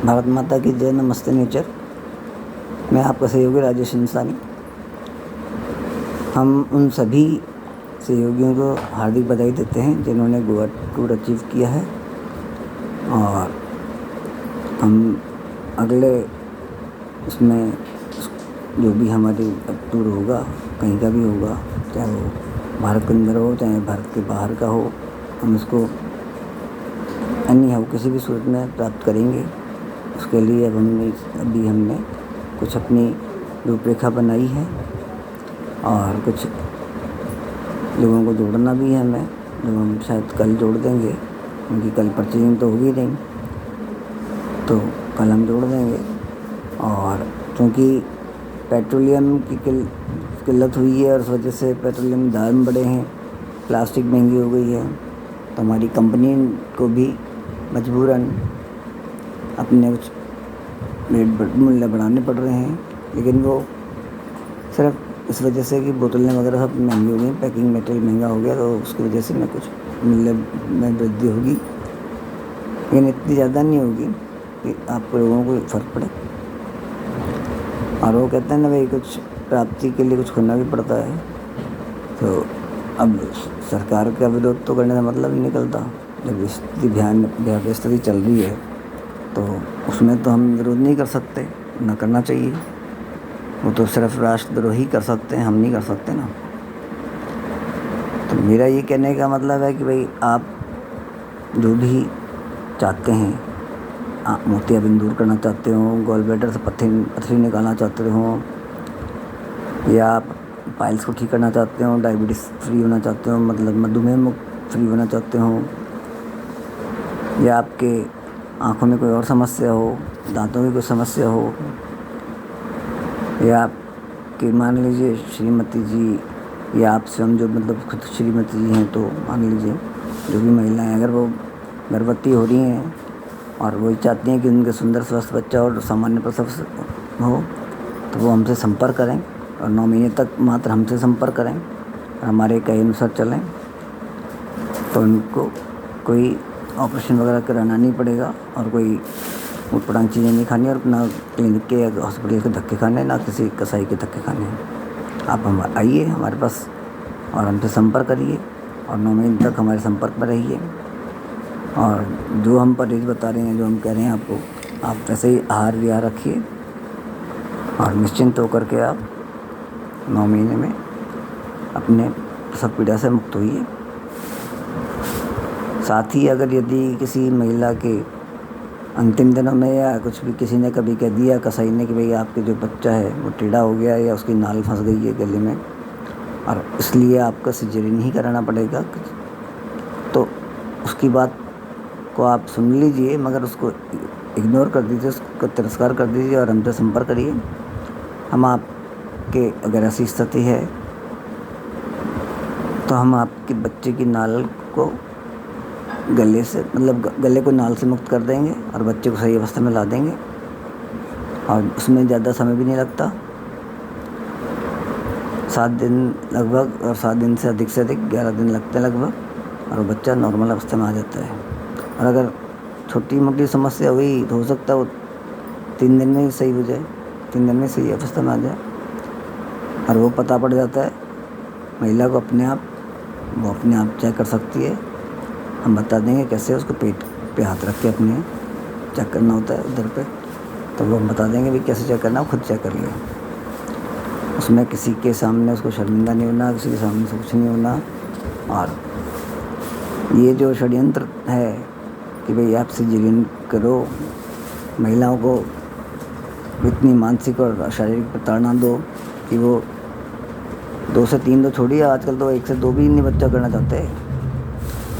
भारत माता की जय। नमस्ते नेचर। मैं आपका सहयोगी राजेश इंसानी। हम उन सभी सहयोगियों को हार्दिक बधाई देते हैं जिन्होंने गोल्ड अचीव किया है, और हम अगले उसमें जो भी हमारी टूर होगा, कहीं का भी होगा, चाहे वो भारत के अंदर हो चाहे भारत के बाहर का हो, हम इसको किसी भी सूरत में प्राप्त करेंगे। उसके लिए अभी हमने कुछ अपनी रूपरेखा बनाई है और कुछ लोगों को जोड़ना भी है हमें, जो हम शायद कल जोड़ देंगे, क्योंकि कल परचेजिंग तो होगी नहीं, तो कल हम जोड़ देंगे। और क्योंकि पेट्रोलियम की किल्लत हुई है और उस वजह से पेट्रोलियम दाम बढ़े हैं, प्लास्टिक महंगी हो गई है, तो हमारी कंपनी को भी मजबूरन अपने कुछ मूल्य बढ़ाने पड़ रहे हैं। लेकिन वो सिर्फ इस वजह से कि बोतलें वगैरह सब महंगी हो गई, पैकिंग मटेरियल महंगा हो गया, तो उसकी वजह से कुछ मूल्य में वृद्धि होगी, लेकिन इतनी ज़्यादा नहीं होगी कि आप लोगों को फ़र्क पड़े। और वो कहते हैं ना भाई, कुछ प्राप्ति के लिए कुछ खोना भी पड़ता है। तो अब सरकार का विरोध तो करने का मतलब ही निकलता। जब स्थिति चल रही है तो उसमें तो हम विरोध नहीं कर सकते, ना करना चाहिए। वो तो सिर्फ राष्ट्रद्रोही कर सकते हैं, हम नहीं कर सकते ना। तो मेरा ये कहने का मतलब है कि भाई, आप जो भी चाहते हैं, आप मोतियाबिंद दूर करना चाहते हो, गॉल ब्लैडर से पथरी निकालना चाहते हो, या आप पाइल्स को ठीक करना चाहते हो, डायबिटीज़ फ्री होना चाहते हो, मतलब मधुमेह मुक्त फ्री होना चाहते हो, या आपके आँखों में कोई और समस्या हो, दांतों की कोई समस्या हो, या आपके मान लीजिए श्रीमती जी या आप स्वयं जो मतलब खुद श्रीमती जी हैं, तो मान लीजिए जो भी महिलाएं अगर वो गर्भवती हो रही हैं और वही चाहती हैं कि उनके सुंदर स्वस्थ बच्चा और सामान्य प्रसव हो, तो वो हमसे संपर्क करें और 9 महीने तक मात्र हमसे संपर्क करें और हमारे कहे अनुसार चलें, तो उनको कोई ऑपरेशन वगैरह कराना नहीं पड़ेगा और कोई ऊटपटांग चीज़ें नहीं खानी, और ना क्लिनिक के या हॉस्पिटल के धक्के खाने, ना किसी कसाई के धक्के खाने। आप आइए हमारे पास और हमसे संपर्क करिए और 9 महीने तक हमारे संपर्क में रहिए, और जो हम परहेज बता रहे हैं, जो हम कह रहे हैं आपको, आप वैसे ही आहार विहार रखिए और निश्चिंत होकर के आप 9 महीने में अपने प्रसव पीड़ा से मुक्त होइए। साथ ही अगर यदि किसी महिला के अंतिम दिनों में या कुछ भी किसी ने कभी कह दिया कसाई ने कि भाई आपके जो बच्चा है वो टेढ़ा हो गया है या उसकी नाल फंस गई है गले में और इसलिए आपका सिजेरियन ही कराना पड़ेगा, तो उसकी बात को आप सुन लीजिए, मगर उसको इग्नोर कर दीजिए, उसको तिरस्कार कर दीजिए और हमसे संपर्क करिए। हम आपके अगर ऐसी स्थिति है तो हम आपके बच्चे की नाल को गले से मतलब गले को नाल से मुक्त कर देंगे और बच्चे को सही अवस्था में ला देंगे, और उसमें ज़्यादा समय भी नहीं लगता, 7 दिन लगभग, और 7 दिन से अधिक 11 दिन लगते हैं लगभग, और वो बच्चा नॉर्मल अवस्था में आ जाता है। और अगर छोटी मोटी समस्या हुई तो हो सकता है वो 3 दिन में ही सही हो जाए, 3 दिन में सही अवस्था में आ जाए, और वो पता पड़ जाता है महिला को अपने आप, वो अपने आप चेक कर सकती है। हम बता देंगे कैसे उसको पेट पे हाथ रख के अपने चेक करना होता है उधर पे, तो वो हम बता देंगे भाई कैसे चेक करना, खुद चेक कर लिया। उसमें किसी के सामने उसको शर्मिंदा नहीं होना, किसी के सामने से कुछ नहीं होना। और ये जो षड्यंत्र है कि भाई आप सिजेरियन करो, महिलाओं को इतनी मानसिक और शारीरिक प्रताड़ना दो कि वो 2 से 3 तो छोड़िए, आजकल तो 1 से 2 भी नहीं बच्चा करना चाहते हैं,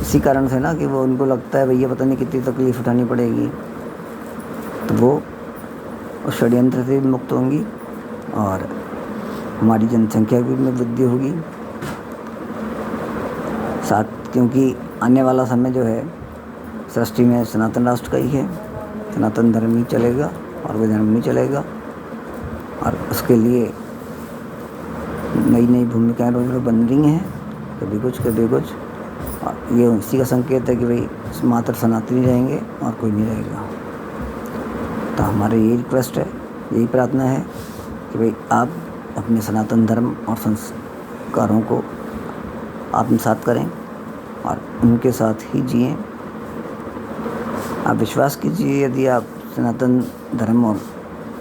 इसी कारण से ना कि वो उनको लगता है भैया पता नहीं कितनी तकलीफ़ उठानी पड़ेगी, तो वो उस षड्यंत्र से मुक्त होंगी और हमारी जनसंख्या भी में वृद्धि होगी। साथ क्योंकि आने वाला समय जो है सृष्टि में सनातन राष्ट्र का ही है, सनातन धर्म ही चलेगा और कोई धर्म नहीं चलेगा, और उसके लिए नई नई भूमिकाएँ रोज़ रोज़ बन रही हैं, कभी कुछ। ये इसी का संकेत है कि भाई मात्र सनातनी रहेंगे और कोई नहीं रहेगा। तो हमारी यही रिक्वेस्ट है, यही प्रार्थना है कि भाई आप अपने सनातन धर्म और संस्कारों को आत्मसात करें और उनके साथ ही जिएं। आप विश्वास कीजिए, यदि आप सनातन धर्म और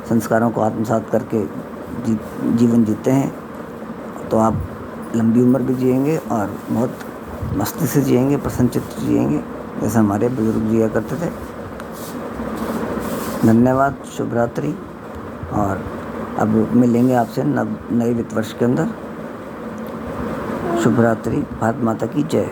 संस्कारों को आत्मसात करके जीवन जीते हैं तो आप लंबी उम्र भी जिएंगे और बहुत मस्ती से जिएंगे, प्रसन्नचित्त जिएंगे, जैसे हमारे बुजुर्ग जिया करते थे। धन्यवाद, शुभ रात्रि। और अब मिलेंगे आपसे नए वित्त वर्ष के अंदर। शुभ रात्रि। भारत माता की जय।